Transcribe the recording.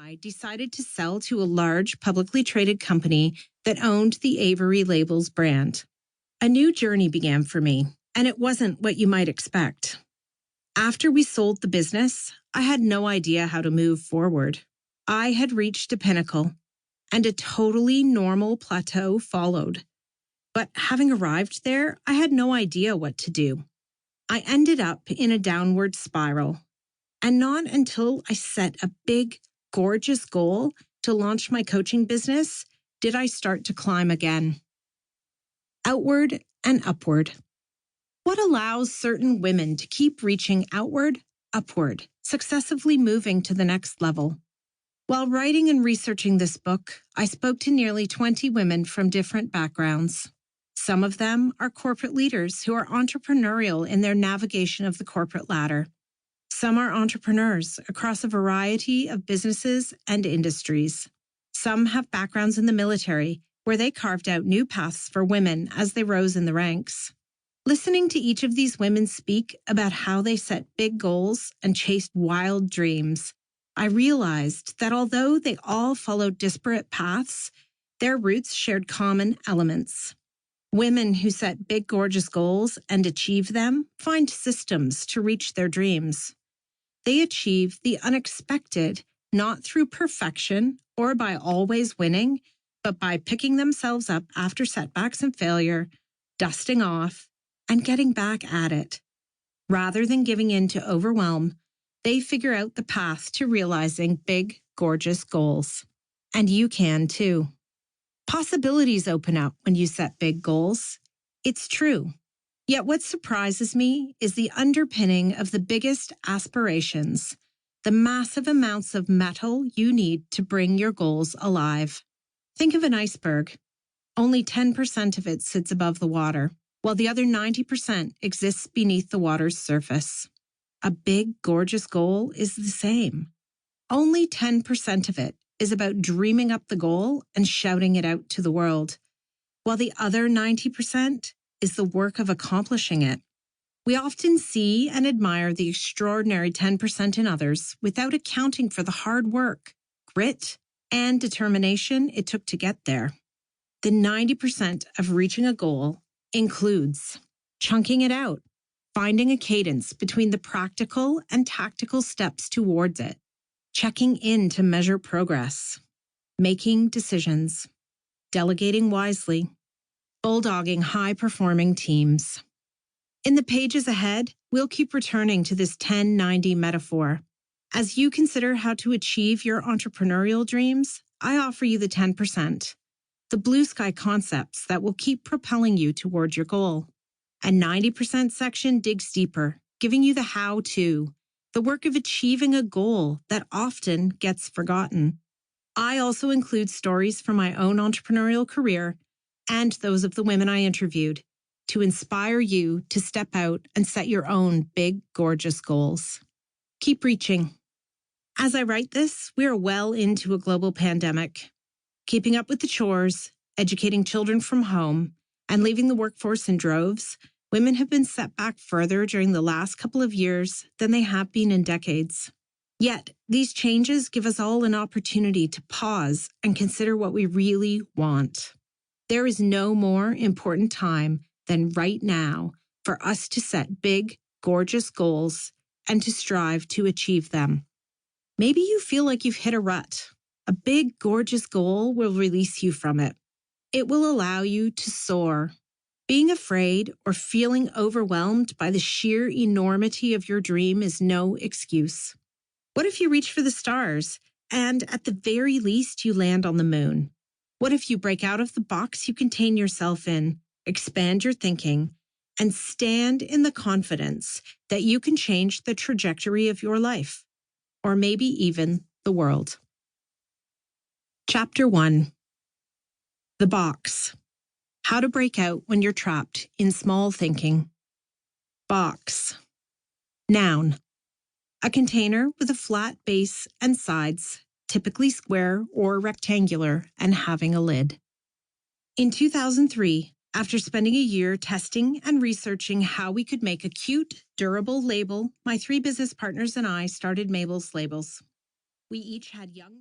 I decided to sell to a large publicly traded company that owned the Avery Labels brand. A new journey began for me, and it wasn't what you might expect. After we sold the business, I had no idea how to move forward. I had reached a pinnacle, and a totally normal plateau followed. But having arrived there, I had no idea what to do. I ended up in a downward spiral. And not until I set a big, gorgeous goal to launch my coaching business did I start to climb again. Outward and upward. What allows certain women to keep reaching outward, upward, successively moving to the next level? While writing and researching this book, I spoke to nearly 20 women from different backgrounds. Some of them are corporate leaders who are entrepreneurial in their navigation of the corporate ladder. Some are entrepreneurs across a variety of businesses and industries. Some have backgrounds in the military, where they carved out new paths for women as they rose in the ranks. Listening to each of these women speak about how they set big goals and chased wild dreams, I realized that although they all followed disparate paths, their roots shared common elements. Women who set big, gorgeous goals and achieve them find systems to reach their dreams. They achieve the unexpected, not through perfection or by always winning, but by picking themselves up after setbacks and failure, dusting off, and getting back at it. Rather than giving in to overwhelm, they figure out the path to realizing big, gorgeous goals. And you can too. Possibilities open up when you set big goals. It's true. Yet what surprises me is the underpinning of the biggest aspirations, the massive amounts of metal you need to bring your goals alive. Think of an iceberg. Only 10% of it sits above the water, while the other 90% exists beneath the water's surface. A big, gorgeous goal is the same. Only 10% of it is about dreaming up the goal and shouting it out to the world, while the other 90% is the work of accomplishing it. We often see and admire the extraordinary 10% in others without accounting for the hard work, grit, and determination it took to get there. The 90% of reaching a goal includes chunking it out, finding a cadence between the practical and tactical steps towards it, checking in to measure progress, making decisions, delegating wisely, bulldogging high-performing teams. In the pages ahead, we'll keep returning to this 10-90 metaphor. As you consider how to achieve your entrepreneurial dreams, I offer you the 10%, the blue sky concepts that will keep propelling you towards your goal. A 90% section digs deeper, giving you the how-to, the work of achieving a goal that often gets forgotten. I also include stories from my own entrepreneurial career and those of the women I interviewed to inspire you to step out and set your own big, gorgeous goals. Keep reaching. As I write this, we are well into a global pandemic. Keeping up with the chores, educating children from home, and leaving the workforce in droves, women have been set back further during the last couple of years than they have been in decades. Yet, these changes give us all an opportunity to pause and consider what we really want. There is no more important time than right now for us to set big, gorgeous goals and to strive to achieve them. Maybe you feel like you've hit a rut. A big, gorgeous goal will release you from it. It will allow you to soar. Being afraid or feeling overwhelmed by the sheer enormity of your dream is no excuse. What if you reach for the stars and at the very least you land on the moon? What if you break out of the box you contain yourself in, expand your thinking, and stand in the confidence that you can change the trajectory of your life, or maybe even the world? Chapter 1. The Box. How to break out when you're trapped in small thinking. Box. Noun. A container with a flat base and sides, typically square or rectangular, and having a lid. In 2003, after spending a year testing and researching how we could make a cute, durable label, my 3 business partners and I started Mabel's Labels. We each had young